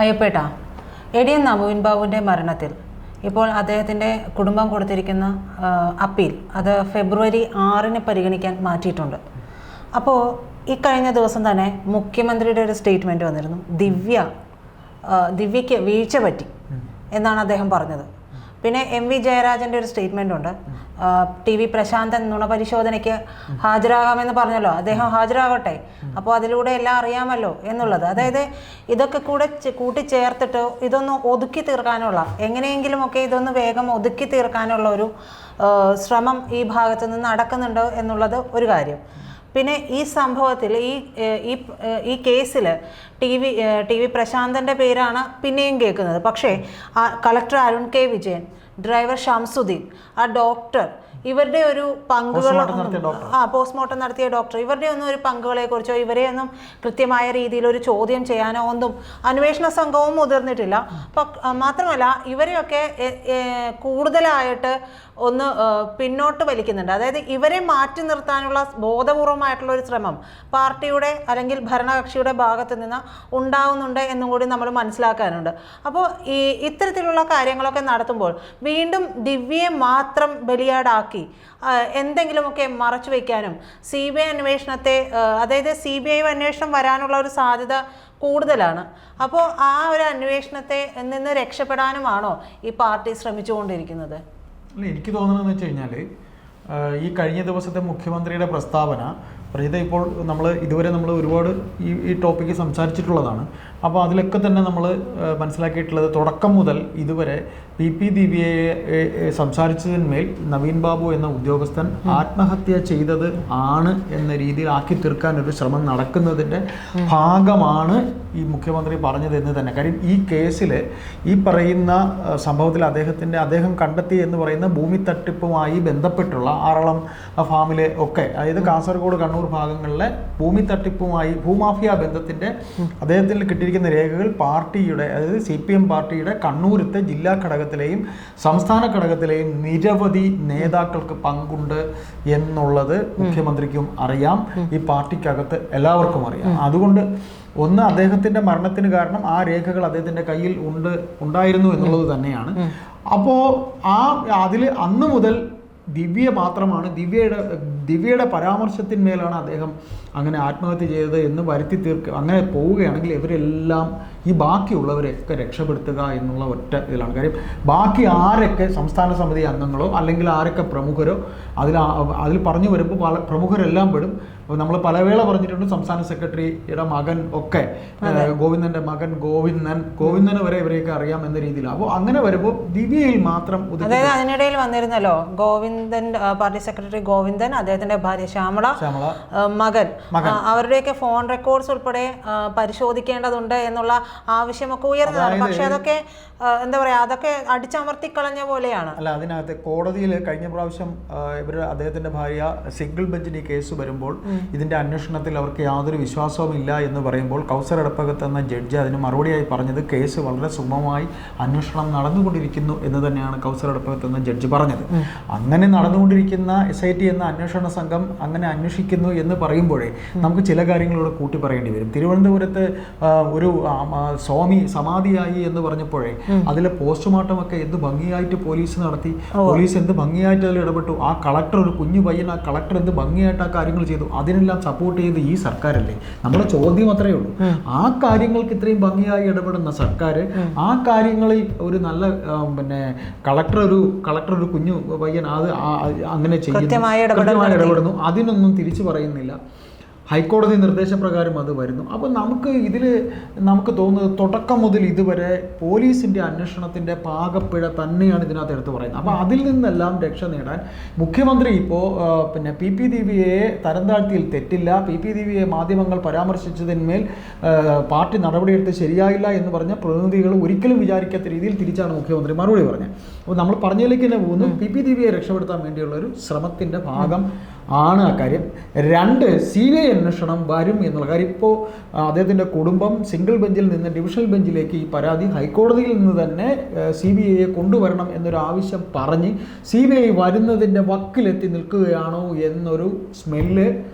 അയ്യപ്പേട്ട, എ.ഡി.എം. നവീൻ ബാബുവിൻ്റെ മരണത്തിൽ ഇപ്പോൾ അദ്ദേഹത്തിൻ്റെ കുടുംബം കൊടുത്തിരിക്കുന്ന അപ്പീൽ അത് ഫെബ്രുവരി 6 പരിഗണിക്കാൻ മാറ്റിയിട്ടുണ്ട്. അപ്പോൾ ഈ കഴിഞ്ഞ ദിവസം തന്നെ മുഖ്യമന്ത്രിയുടെ ഒരു സ്റ്റേറ്റ്മെൻറ്റ് വന്നിരുന്നു. ദിവ്യയ്ക്ക് വീഴ്ച പറ്റി എന്നാണ് അദ്ദേഹം പറഞ്ഞത്. പിന്നെ എം വി ജയരാജൻ്റെ ഒരു സ്റ്റേറ്റ്മെൻ്റ് ഉണ്ട്. TV പ്രശാന്തൻ നുണപരിശോധനയ്ക്ക് ഹാജരാകാമെന്ന് പറഞ്ഞല്ലോ, അദ്ദേഹം ഹാജരാകട്ടെ, അപ്പോൾ അതിലൂടെ എല്ലാം അറിയാമല്ലോ എന്നുള്ളത്. അതായത് ഇതൊക്കെ കൂടെ കൂട്ടിച്ചേർത്തിട്ട് ഇതൊന്ന് ഒതുക്കി തീർക്കാനുള്ള, എങ്ങനെയെങ്കിലുമൊക്കെ ഇതൊന്ന് വേഗം ഒതുക്കി തീർക്കാനുള്ള ഒരു ശ്രമം ഈ ഭാഗത്ത് നിന്ന് നടക്കുന്നുണ്ട് എന്നുള്ളത് ഒരു കാര്യം. പിന്നെ ഈ സംഭവത്തിൽ ഈ കേസിൽ ടി വി പ്രശാന്തൻ്റെ പേരാണ് പിന്നെയും കേൾക്കുന്നത്. പക്ഷേ collector Arun K Vijayan, driver Shamsuddin, ആ ഡോക്ടർ, ഇവരുടെ ഒരു പങ്കുകൾ, പോസ്റ്റ്മോർട്ടം നടത്തിയ ഡോക്ടർ, ഇവരുടെ ഒന്നും ഒരു പങ്കുകളെക്കുറിച്ചോ ഇവരെയൊന്നും കൃത്യമായ രീതിയിൽ ഒരു ചോദ്യം ചെയ്യാനോ ഒന്നും അന്വേഷണ സംഘവും മുതിർന്നിട്ടില്ല. മാത്രമല്ല ഇവരെയൊക്കെ കൂടുതലായിട്ട് ഒന്ന് പിന്നോട്ട് വലിക്കുന്നുണ്ട്. അതായത് ഇവരെ മാറ്റി നിർത്താനുള്ള ബോധപൂർവമായിട്ടുള്ള ഒരു ശ്രമം പാർട്ടിയുടെ അല്ലെങ്കിൽ ഭരണകക്ഷിയുടെ ഭാഗത്ത് നിന്ന് ഉണ്ടാവുന്നുണ്ട് എന്നും കൂടി നമ്മൾ മനസ്സിലാക്കാനുണ്ട്. അപ്പോൾ ഇത്തരത്തിലുള്ള കാര്യങ്ങളൊക്കെ നടത്തുമ്പോൾ വീണ്ടും ദിവ്യയെ മാത്രം ബലിയാടാക്കി എന്തെങ്കിലുമൊക്കെ മറച്ചു വയ്ക്കാനും CBI അന്വേഷണത്തെ, അതായത് CBI അന്വേഷണം വരാനുള്ള ഒരു സാധ്യത കൂടുതലാണ്. അപ്പോൾ ആ ഒരു അന്വേഷണത്തെ നിന്ന് രക്ഷപ്പെടാനുമാണോ ഈ പാർട്ടി ശ്രമിച്ചുകൊണ്ടിരിക്കുന്നത്? എനിക്ക് തോന്നുന്നതെന്ന് വെച്ച് കഴിഞ്ഞാൽ ഈ കഴിഞ്ഞ ദിവസത്തെ മുഖ്യമന്ത്രിയുടെ പ്രസ്താവന ഇപ്പോൾ ഇതുവരെ നമ്മൾ ഒരുപാട് ഈ ടോപ്പിക്ക് സംസാരിച്ചിട്ടുള്ളതാണ്. അപ്പോൾ അതിലൊക്കെ തന്നെ നമ്മൾ മനസ്സിലാക്കിയിട്ടുള്ളത് തുടക്കം മുതൽ ഇതുവരെ PP ദിവ്യയെ സംസാരിച്ചതിന്മേൽ നവീൻ ബാബു എന്ന ഉദ്യോഗസ്ഥൻ ആത്മഹത്യ ചെയ്തത് ആണ് എന്ന രീതിയിൽ ആക്കി തീർക്കാൻ ഒരു ശ്രമം നടക്കുന്നതിൻ്റെ ഭാഗമാണ് ഈ മുഖ്യമന്ത്രി പറഞ്ഞതെന്ന് തന്നെ. കാര്യം ഈ കേസിൽ ഈ പറയുന്ന സംഭവത്തിൽ അദ്ദേഹം കണ്ടെത്തി എന്ന് പറയുന്ന ഭൂമി തട്ടിപ്പുമായി ബന്ധപ്പെട്ടുള്ള ആറളം ഫാമിലെ ഒക്കെ, അതായത് കാസർഗോഡ് കണ്ണൂർ ഭാഗങ്ങളിലെ ഭൂമി തട്ടിപ്പുമായി ഭൂമാഫിയ ബന്ധത്തിൻ്റെ അദ്ദേഹത്തിൽ കിട്ടിയിരിക്കുന്ന രേഖകൾ പാർട്ടിയുടെ, അതായത് CPM പാർട്ടിയുടെ കണ്ണൂരത്തെ ജില്ലാ ഘടകത്തിലെയും സംസ്ഥാന ഘടകത്തിലെയും നിരവധി നേതാക്കൾക്ക് പങ്കുണ്ട് എന്നുള്ളത് മുഖ്യമന്ത്രിക്കും അറിയാം, ഈ പാർട്ടിക്കകത്ത് എല്ലാവർക്കും അറിയാം. അതുകൊണ്ട് ഒന്ന്, അദ്ദേഹത്തിൻ്റെ മരണത്തിന് കാരണം ആ രേഖകൾ അദ്ദേഹത്തിൻ്റെ കയ്യിൽ ഉണ്ടായിരുന്നു എന്നുള്ളത് തന്നെയാണ്. അപ്പോൾ അതിൽ അന്ന് മുതൽ ദിവ്യ മാത്രമാണ്, ദിവ്യയുടെ പരാമർശത്തിന്മേലാണ് അദ്ദേഹം അങ്ങനെ ആത്മഹത്യ ചെയ്തത് എന്ന് വരുത്തി തീർക്കുക. അങ്ങനെ പോവുകയാണെങ്കിൽ ഇവരെല്ലാം ഈ ബാക്കിയുള്ളവരെയൊക്കെ രക്ഷപ്പെടുത്തുക എന്നുള്ള ഒറ്റ ഇതിലാണ്. കാര്യം ബാക്കി ആരൊക്കെ സംസ്ഥാന സമിതി അംഗങ്ങളോ അല്ലെങ്കിൽ ആരൊക്കെ പ്രമുഖരോ അതിൽ പറഞ്ഞു വരുമ്പോൾ പ്രമുഖരെല്ലാം പെടും. നമ്മൾ പലവേള പറഞ്ഞിട്ടുണ്ട്, സംസ്ഥാന സെക്രട്ടറിയുടെ മകൻ ഒക്കെ, ഗോവിന്ദൻ്റെ മകൻ ഗോവിന്ദന് വരെ ഇവരെയൊക്കെ അറിയാം എന്ന രീതിയിൽ. അപ്പോൾ അങ്ങനെ വരുമ്പോൾ ദിവ്യയിൽ മാത്രം, അതായത് അതിനിടയിൽ വന്നിരുന്നല്ലോ ഗോവിന്ദൻ, പാർട്ടി സെക്രട്ടറി ഗോവിന്ദൻ, അദ്ദേഹത്തിന്റെ ഭാര്യ ശ്യാമള, മകൻ, അവരുടെയൊക്കെ ഫോൺ റെക്കോർഡ്സ് ഉൾപ്പെടെ പരിശോധിക്കേണ്ടതുണ്ട് എന്നുള്ള ആവശ്യമൊക്കെ ഉയർന്നതാണ്. പക്ഷെ അതൊക്കെ എന്താ പറയാ, അതൊക്കെ അടിച്ചമർത്തിക്കളഞ്ഞ പോലെയാണ്. അല്ല, അതിനകത്ത് കോടതിയിൽ കഴിഞ്ഞ പ്രാവശ്യം അദ്ദേഹത്തിന്റെ ഭാര്യ സിംഗിൾ ബെഞ്ചിന് ഈ കേസ് വരുമ്പോൾ ഇതിന്റെ അന്വേഷണത്തിൽ അവർക്ക് യാതൊരു വിശ്വാസവും ഇല്ല എന്ന് പറയുമ്പോൾ കൗസർ എടപ്പകത്ത് എന്ന ജഡ്ജി അതിന് മറുപടിയായി പറഞ്ഞത് കേസ് വളരെ സുഗമമായി അന്വേഷണം നടന്നുകൊണ്ടിരിക്കുന്നു എന്ന് തന്നെയാണ് കൗസർ എടപ്പകത്ത് എന്ന ജഡ്ജി പറഞ്ഞത്. അങ്ങനെ നടന്നുകൊണ്ടിരിക്കുന്ന SIT എന്ന അന്വേഷണ സംഘം അങ്ങനെ അന്വേഷിക്കുന്നു എന്ന് പറയുമ്പോഴേ നമുക്ക് ചില കാര്യങ്ങളോട് കൂട്ടി പറയേണ്ടി വരും. തിരുവനന്തപുരത്ത് ഒരു സ്വാമി സമാധിയായി എന്ന് പറഞ്ഞപ്പോഴേ അതിലെ പോസ്റ്റ്മോർട്ടം ഒക്കെ എന്ത് ഭംഗിയായിട്ട് പോലീസ് നടത്തി, പോലീസ് എന്ത് ഭംഗിയായിട്ട് അതിൽ ഇടപെട്ടു, ആ കളക്ടർ, ഒരു കുഞ്ഞു പയ്യൻ, ആ കളക്ടർ എന്ത് ഭംഗിയായിട്ട് ആ കാര്യങ്ങൾ ചെയ്തു, അതിനെല്ലാം സപ്പോർട്ട് ചെയ്ത് ഈ സർക്കാരല്ലേ. നമ്മുടെ ചോദ്യം അത്രയേ ഉള്ളൂ, ആ കാര്യങ്ങൾക്ക് ഇത്രയും ഭംഗിയായി ഇടപെടുന്ന സർക്കാർ ആ കാര്യങ്ങളിൽ ഒരു നല്ല കളക്ടർ ഒരു കുഞ്ഞു പയ്യൻ അത് അങ്ങനെ ചെയ്യുന്നു, ഇടപെടുന്നു, അതിനൊന്നും തിരിച്ചു പറയുന്നില്ല. ഹൈക്കോടതി നിർദ്ദേശപ്രകാരം അത് വരുന്നു. അപ്പോൾ നമുക്ക് തോന്നുന്നത് തുടക്കം മുതൽ ഇതുവരെ പോലീസിൻ്റെ അന്വേഷണത്തിൻ്റെ പാകപ്പിഴ തന്നെയാണ് ഇതിനകത്ത് എടുത്ത് പറയുന്നത്. അപ്പോൾ അതിൽ നിന്നെല്ലാം രക്ഷ നേടാൻ മുഖ്യമന്ത്രി ഇപ്പോൾ PP ദിവ്യയെ തരം താഴ്ത്തിയിൽ തെറ്റില്ല, PP ദിവ്യയെ മാധ്യമങ്ങൾ പരാമർശിച്ചതിന്മേൽ പാർട്ടി നടപടിയെടുത്ത് ശരിയായില്ല എന്ന് പറഞ്ഞ പ്രതിനിധികൾ ഒരിക്കലും വിചാരിക്കാത്ത രീതിയിൽ തിരിച്ചാണ് മുഖ്യമന്ത്രി മറുപടി പറഞ്ഞത്. അപ്പോൾ നമ്മൾ പറഞ്ഞതിലേക്ക് തന്നെ പോകുന്നു, PP ദിവ്യയെ രക്ഷപ്പെടുത്താൻ വേണ്ടിയുള്ള ഒരു ശ്രമത്തിൻ്റെ ഭാഗം ആണ് ആ കാര്യം. 2, CBI അന്വേഷണം വരും എന്നുള്ള കാര്യം. ഇപ്പോൾ അദ്ദേഹത്തിൻ്റെ കുടുംബം സിംഗിൾ ബെഞ്ചിൽ നിന്ന് ഡിവിഷണൽ ബെഞ്ചിലേക്ക് ഈ പരാതി ഹൈക്കോടതിയിൽ നിന്ന് തന്നെ CBIയെ കൊണ്ടുവരണം എന്നൊരു ആവശ്യം പറഞ്ഞ് CBI വരുന്നതിൻ്റെ വക്കിലെത്തി നിൽക്കുകയാണോ എന്നൊരു സ്മെല്ല്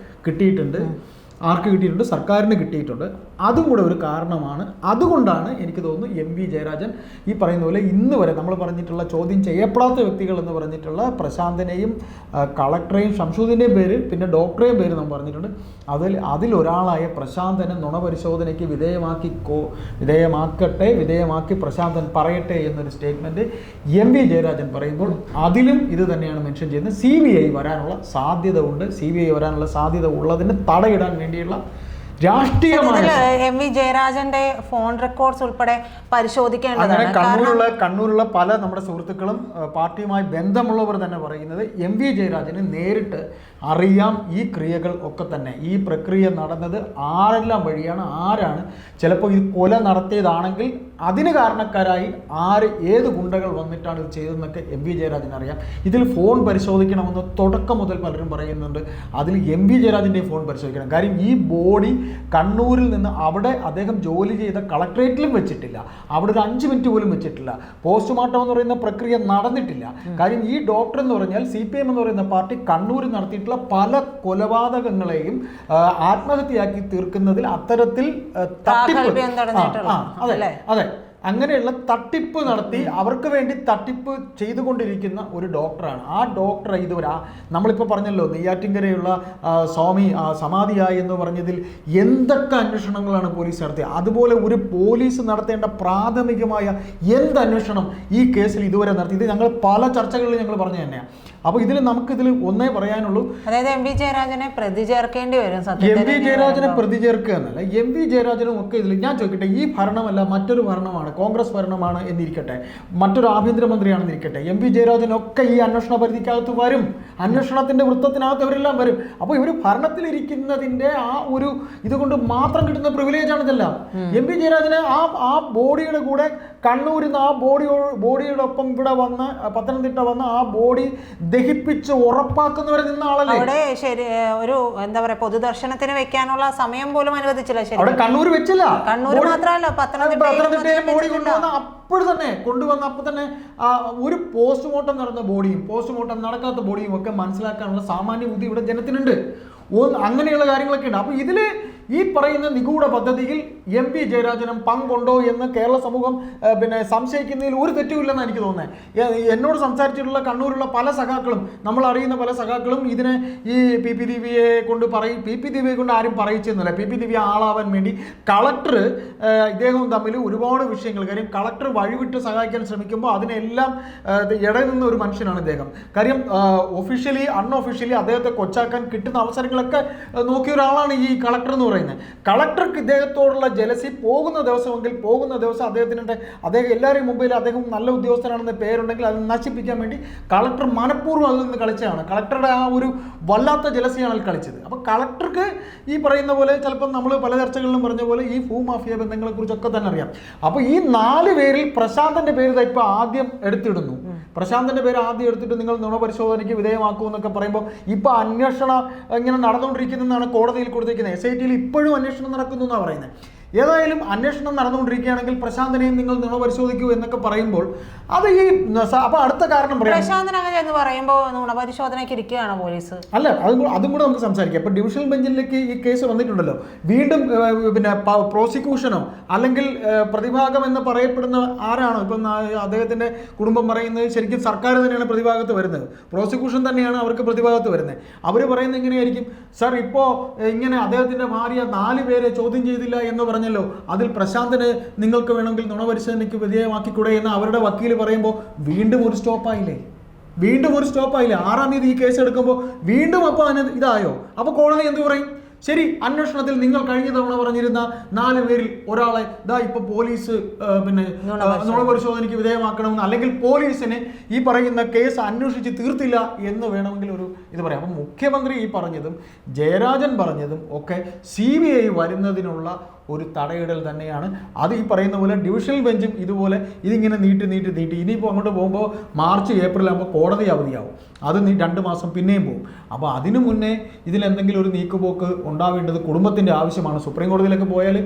കിട്ടിയിട്ടുണ്ട്. ആർക്ക് കിട്ടിയിട്ടുണ്ട്? സർക്കാരിന് കിട്ടിയിട്ടുണ്ട്. അതും കൂടെ ഒരു കാരണമാണ്. അതുകൊണ്ടാണ് എനിക്ക് തോന്നുന്നു എം വി ജയരാജൻ ഈ പറയുന്ന പോലെ ഇന്ന് വരെ നമ്മൾ പറഞ്ഞിട്ടുള്ള ചോദ്യം ചെയ്യപ്പെടാത്ത വ്യക്തികൾ എന്ന് പറഞ്ഞിട്ടുള്ള പ്രശാന്തനെയും കളക്ടറെയും ഷംസുദ്ദീൻ്റെയും പേര് പിന്നെ ഡോക്ടറെയും പേര് നമ്മൾ പറഞ്ഞിട്ടുണ്ട്. അതിലൊരാളായ പ്രശാന്തനെ നുണപരിശോധനയ്ക്ക് വിധേയമാക്കി പ്രശാന്തൻ പറയട്ടെ എന്നൊരു സ്റ്റേറ്റ്മെൻറ്റ് എം വി ജയരാജൻ പറയുമ്പോൾ അതിലും ഇത് തന്നെയാണ് മെൻഷൻ ചെയ്യുന്നത്. CBI വരാനുള്ള സാധ്യത ഉണ്ട്. CBI വരാനുള്ള സാധ്യത ഉള്ളതിന് തടയിടാൻ വേണ്ടിയുള്ള രാഷ്ട്രീയമായ എം വി ജയരാജന്റെ ഫോൺ റെക്കോർഡ്സ് ഉൾപ്പെടെ പരിശോധിക്കേണ്ടതാണ്. കണ്ണൂരുള്ള പല നമ്മുടെ സുഹൃത്തുക്കളും പാർട്ടിയുമായി ബന്ധമുള്ളവർ തന്നെ പറയുന്നത് എം വി ജയരാജന് നേരിട്ട് അറിയാം ഈ ക്രിയകൾ ഒക്കെ തന്നെ. ഈ പ്രക്രിയ നടന്നത് ആരെല്ലാം വഴിയാണ്, ആരാണ്, ചിലപ്പോൾ ഇത് കൊല നടത്തിയതാണെങ്കിൽ അതിന് കാരണക്കാരായി ഏത് ഗുണ്ടകൾ വന്നിട്ടാണ് ഇത് ചെയ്തതെന്നൊക്കെ എം വി ജയരാജന് അറിയാം. ഇതിൽ ഫോൺ പരിശോധിക്കണമെന്ന് തുടക്കം മുതൽ പലരും പറയുന്നുണ്ട്. അതിൽ എം വി ജയരാജൻ്റെ ഫോൺ പരിശോധിക്കണം. കാര്യം ഈ ബോഡി കണ്ണൂരിൽ നിന്ന് അവിടെ അദ്ദേഹം ജോലി ചെയ്ത കളക്ട്രേറ്റിലും വെച്ചിട്ടില്ല, അവിടെ ഒരു 5 മിനിറ്റ് പോലും വെച്ചിട്ടില്ല. പോസ്റ്റ്മോർട്ടം എന്ന് പറയുന്ന പ്രക്രിയ നടന്നിട്ടില്ല. കാര്യം ഈ ഡോക്ടർ എന്ന് പറഞ്ഞാൽ CPM എന്ന് പറയുന്ന പാർട്ടി കണ്ണൂരിൽ നടത്തിയിട്ടുള്ള പല കൊലപാതകങ്ങളെയും ആത്മഹത്യയാക്കി തീർക്കുന്നതിൽ അത്തരത്തിൽ അതെ അങ്ങനെയുള്ള തട്ടിപ്പ് നടത്തി അവർക്ക് വേണ്ടി തട്ടിപ്പ് ചെയ്തുകൊണ്ടിരിക്കുന്ന ഒരു ഡോക്ടറാണ്. ആ ഡോക്ടറെ ഇതുവരെ നമ്മളിപ്പോൾ പറഞ്ഞല്ലോ നെയ്യാറ്റിൻകരയുള്ള സ്വാമി സമാധിയായി എന്ന് പറഞ്ഞതിൽ എന്തൊക്കെ അന്വേഷണങ്ങളാണ് പോലീസ് നടത്തിയത്. അതുപോലെ ഒരു പോലീസ് നടത്തേണ്ട പ്രാഥമികമായ എന്ത് അന്വേഷണം ഈ കേസിൽ ഇതുവരെ നടത്തി. ഇത് ഞങ്ങൾ പല ചർച്ചകളിൽ ഞങ്ങൾ പറഞ്ഞു തന്നെയാണ്. അപ്പോൾ നമുക്കിതിൽ ഒന്നേ പറയാനുള്ളൂ, അതായത് എം വി ജയരാജനെ പ്രതി ചേർക്കേണ്ടി വരും. എം വി ജയരാജനെ പ്രതി ചേർക്കുക എന്നല്ല, എം വി ജയരാജനും ഒക്കെ ഇതിൽ ഞാൻ ചോദിക്കട്ടെ, ഈ ഭരണമല്ല മറ്റൊരു ഭരണമാണ്, കോൺഗ്രസ് ഭരണമാണ് എന്നിരിക്കട്ടെ, മറ്റൊരു ആഭ്യന്തരമന്ത്രിയാണെന്ന് ഇരിക്കട്ടെ, എം വി ജയരാജനൊക്കെ ഈ അന്വേഷണ പരിധിക്കകത്ത് വരും, അന്വേഷണത്തിന്റെ വൃത്തത്തിനകത്ത് അവരെല്ലാം വരും. അപ്പോൾ ഇവർ ഭരണത്തിലിരിക്കുന്നതിന്റെ ആ ഒരു ഇതുകൊണ്ട് മാത്രം കിട്ടുന്ന പ്രിവിലേജ് ആണ് ഇതെല്ലാം. എം വി ജയരാജന് ആ ബോഡിയുടെ കൂടെ കണ്ണൂരിൽ നിന്ന് ആ ബോഡിയുടെ ഒപ്പം ഇവിടെ വന്ന് പത്തനംതിട്ട വന്ന് ആ ബോഡി ദഹിപ്പിച്ച് ഉറപ്പാക്കുന്നവരെ നിന്ന ആളല്ലേ. അവിടെ ശരി ഒരു എന്താ പറയാ പൊതുദർശനത്തിന് വെക്കാനുള്ള സമയം പോലും അനുവദിച്ചില്ല. ശരി, അവിടെ കണ്ണൂർ വെച്ചില്ല. കണ്ണൂർ മാത്രമല്ല പത്തനംതിട്ടയിലെ ബോഡി കൊണ്ടുവന്ന അപ്പോൾ തന്നെ ഒരു പോസ്റ്റ്മോർട്ടം നടന്ന ബോഡിയും പോസ്റ്റ്മോർട്ടം നടക്കാത്ത ബോഡിയും ഒക്കെ മനസ്സിലാക്കാനുള്ള സാമാന്യ ബുദ്ധി ഇവിടെ ജനത്തിനുണ്ട്. അങ്ങനെയുള്ള കാര്യങ്ങളൊക്കെ ഉണ്ട്. അപ്പോൾ ഇതിൽ ഈ പറയുന്ന നിഗൂഢ പദ്ധതിയിൽ എം വി ജയരാജനും പങ്കുണ്ടോ എന്ന് കേരള സമൂഹം സംശയിക്കുന്നതിൽ ഒരു തെറ്റുമില്ലെന്നാണ് എനിക്ക് തോന്നുന്നത്. എന്നോട് സംസാരിച്ചിട്ടുള്ള കണ്ണൂരുള്ള പല സഖാക്കളും നമ്മൾ അറിയുന്ന പല സഖാക്കളും ഇതിനെ ഈ PP ദിവ്യയെ കൊണ്ട് PP ദിവ്യയെ കൊണ്ട് ആരും പറയിച്ചെന്നില്ല. PP ദിവ്യ ആളാവാൻ വേണ്ടി കളക്ടർ ഇദ്ദേഹവും തമ്മിൽ ഒരുപാട് വിഷയങ്ങൾ, കാര്യം കളക്ടർ വഴിവിട്ട് സഹായിക്കാൻ ശ്രമിക്കുമ്പോൾ അതിനെല്ലാം ഇടയിൽ നിന്ന ഒരു മനുഷ്യനാണ് ഇദ്ദേഹം. കാര്യം ഒഫീഷ്യലി അൺഒഫീഷ്യലി അദ്ദേഹത്തെ കൊച്ചാക്കാൻ കിട്ടുന്ന അവസരങ്ങളൊക്കെ നോക്കിയ ഒരാളാണ് ഈ കളക്ടർ എന്ന് പറയുന്നത്. കളക്ടർക്ക് ഇദ്ദേഹത്തോടുള്ള ജലസി പോകുന്ന ദിവസം അദ്ദേഹം എല്ലാവരെയും മുമ്പിൽ അദ്ദേഹം നല്ല ഉദ്യോഗസ്ഥനാണെന്ന് പേരുണ്ടെങ്കിൽ അത് നശിപ്പിക്കാൻ വേണ്ടി കളക്ടർ മനഃപൂർവ്വം അതിൽ നിന്ന് കളിച്ചതാണ്. കളക്ടറുടെ ആ ഒരു വല്ലാത്ത ജലസിയാണ് അതിൽ കളിച്ചത്. അപ്പോൾ കളക്ടർക്ക് ഈ പറയുന്ന പോലെ ചിലപ്പോൾ നമ്മൾ പല ചർച്ചകളിലും പറഞ്ഞ പോലെ ഈ ഭൂമാഫിയ ബന്ധങ്ങളെ കുറിച്ചൊക്കെ തന്നെ അറിയാം. അപ്പോൾ ഈ 4 പേരിൽ പ്രശാന്തന്റെ പേര് ഇപ്പോൾ ആദ്യം എടുത്തിടുന്നു. പ്രശാന്തന്റെ പേര് ആദ്യം എടുത്തിട്ട് നിങ്ങൾ നുണപരിശോധനയ്ക്ക് വിധേയമാക്കൂ എന്നൊക്കെ പറയുമ്പോൾ ഇപ്പോൾ അന്വേഷണം ഇങ്ങനെ നടന്നുകൊണ്ടിരിക്കുന്നതെന്നാണ് കോടതിയിൽ കൊടുത്തിരിക്കുന്നത്. SIT ഇപ്പോഴും അന്വേഷണം നടക്കുന്നു എന്നാണ് പറയുന്നത്. ഏതായാലും അന്വേഷണം നടന്നുകൊണ്ടിരിക്കുകയാണെങ്കിൽ പ്രശാന്തനെയും നിങ്ങൾ നുണപരിശോധിക്കൂ എന്നൊക്കെ പറയുമ്പോൾ അത് അപ്പോൾ അടുത്ത കാരണം എന്ന് പറയുമ്പോൾ നുണപരിശോധനയ്ക്ക് ഇരിക്കുകയാണ് പോലീസ്. അല്ല, അതും കൂടെ നമുക്ക് സംസാരിക്കാം. ഇപ്പോൾ ഡിവിഷണൽ ബെഞ്ചിലേക്ക് ഈ കേസ് വന്നിട്ടുണ്ടല്ലോ, വീണ്ടും പ്രോസിക്യൂഷനോ അല്ലെങ്കിൽ പ്രതിഭാഗം എന്ന് പറയപ്പെടുന്ന ആരാണോ ഇപ്പം അദ്ദേഹത്തിന്റെ കുടുംബം പറയുന്നത് ശരിക്കും സർക്കാർ തന്നെയാണ് പ്രതിഭാഗത്ത് വരുന്നത്, പ്രോസിക്യൂഷൻ തന്നെയാണ് അവർക്ക് പ്രതിഭാഗത്ത് വരുന്നത്. അവർ പറയുന്നത് എങ്ങനെയായിരിക്കും, സർ ഇപ്പോൾ ഇങ്ങനെ അദ്ദേഹത്തിന്റെ ഭാര്യ 4 പേരെ ചോദ്യം ചെയ്തില്ല എന്ന് പറഞ്ഞല്ലോ, അതിൽ പ്രശാന്തന് നിങ്ങൾക്ക് വേണമെങ്കിൽ നുണപരിശോധനയ്ക്ക് വിധേയമാക്കിക്കൂടെ എന്ന് അവരുടെ വക്കീൽ പറയുമ്പോൾ വീണ്ടും ഒരു സ്റ്റോപ്പായില്ലേ. 6-ാം തീയതി ഈ കേസ് എടുക്കുമ്പോൾ വീണ്ടും അപ്പോൾ ഇതായോ? അപ്പോൾ കോടതി എന്ത് പറയും? ശരി, അന്വേഷണത്തിൽ നിങ്ങൾ കഴിഞ്ഞ തവണ പറഞ്ഞിരുന്ന 4 പേരിൽ ഒരാളെ ഇപ്പൊ പോലീസ് നുണപരിശോധനയ്ക്ക് വിധേയമാക്കണമെന്ന്, അല്ലെങ്കിൽ പോലീസിനെ ഈ പറയുന്ന കേസ് അന്വേഷിച്ച് തീർത്തില്ല എന്ന് വേണമെങ്കിൽ ഒരു ഇത് പറയാം. അപ്പം മുഖ്യമന്ത്രി ഈ പറഞ്ഞതും ജയരാജൻ പറഞ്ഞതും ഒക്കെ CBI വരുന്നതിനുള്ള ഒരു തടയിടൽ തന്നെയാണ്. അത് ഈ പറയുന്ന പോലെ ഡിവിഷണൽ ബെഞ്ചും ഇതുപോലെ ഇതിങ്ങനെ നീട്ടി ഇനിയിപ്പോൾ അങ്ങോട്ട് പോകുമ്പോൾ മാർച്ച് ഏപ്രിൽ ആകുമ്പോൾ കോടതി അവധിയാവും. അത് 2 മാസം പിന്നെയും പോകും. അപ്പോൾ അതിനു മുന്നേ ഇതിലെന്തെങ്കിലും ഒരു നീക്കുപോക്ക് ഉണ്ടാവേണ്ടത് കുടുംബത്തിൻ്റെ ആവശ്യമാണ്. സുപ്രീം കോടതിയിലൊക്കെ പോയാൽ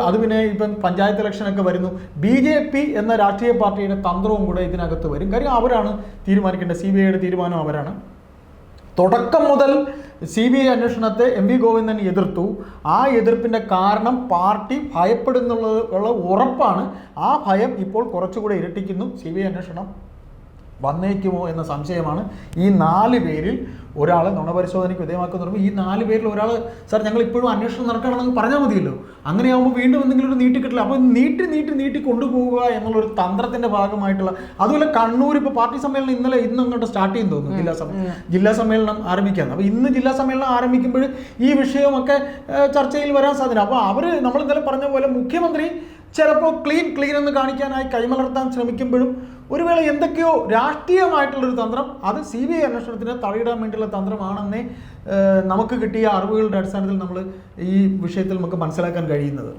അത് പിന്നെ ഇപ്പം പഞ്ചായത്ത് ഇലക്ഷനൊക്കെ വരുന്നു, BJP എന്ന രാഷ്ട്രീയ പാർട്ടിയുടെ തന്ത്രവും കൂടെ ഇതിനകത്ത് വരും. കാര്യം അവരാണ് തീരുമാനിക്കേണ്ടത്, CBIയുടെ തീരുമാനം അവരാണ് തുടക്കം മുതൽ CBI അന്വേഷണത്തെ MV ഗോവിന്ദൻ എതിർത്തു. ആ എതിർപ്പിൻ്റെ കാരണം പാർട്ടി ഭയപ്പെടുന്നുള്ള ഉറപ്പാണ്. ആ ഭയം ഇപ്പോൾ കുറച്ചുകൂടെ ഇരട്ടിക്കുന്നു. CBI അന്വേഷണം വന്നേക്കുമോ എന്ന സംശയമാണ്. ഈ 4 പേരിൽ ഒരാളെ നുണപരിശോധനയ്ക്ക് വിധേയമാക്കുന്ന പറയുമ്പോൾ ഈ 4 പേരിൽ ഒരാൾ സാർ ഞങ്ങൾ ഇപ്പോഴും അന്വേഷണം നടക്കണമെന്ന് പറഞ്ഞാൽ മതിയല്ലോ. അങ്ങനെയാകുമ്പോൾ വീണ്ടും എന്തെങ്കിലും ഒരു നീട്ടിക്കിട്ടില്ല. അപ്പോൾ നീട്ടി കൊണ്ടുപോവുക എന്നുള്ളൊരു തന്ത്രത്തിൻ്റെ ഭാഗമായിട്ടുള്ള, അതുപോലെ കണ്ണൂർ ഇപ്പോൾ പാർട്ടി സമ്മേളനം ഇന്നും അങ്ങോട്ട് സ്റ്റാർട്ട് ചെയ്യുന്നു തോന്നുന്നു. ജില്ലാ സമ്മേളനം ആരംഭിക്കുകയാണ്. അപ്പോൾ ഇന്ന് ജില്ലാ സമ്മേളനം ആരംഭിക്കുമ്പോൾ ഈ വിഷയമൊക്കെ ചർച്ചയിൽ വരാൻ സാധ്യത. അപ്പോൾ അവർ നമ്മൾ ഇന്നലെ പറഞ്ഞ പോലെ മുഖ്യമന്ത്രി ചിലപ്പോൾ ക്ലീൻ എന്ന് കാണിക്കാനായി കൈമലർത്താൻ ശ്രമിക്കുമ്പോഴും ഒരു വേള എന്തൊക്കെയോ രാഷ്ട്രീയമായിട്ടുള്ളൊരു തന്ത്രം, അത് CBI അന്വേഷണത്തിന് തടയിടാൻ വേണ്ടിയുള്ള തന്ത്രമാണെന്നേ നമുക്ക് കിട്ടിയ അറിവുകളുടെ അടിസ്ഥാനത്തിൽ നമ്മൾ ഈ വിഷയത്തിൽ നമുക്ക് മനസ്സിലാക്കാൻ കഴിയുന്നത്.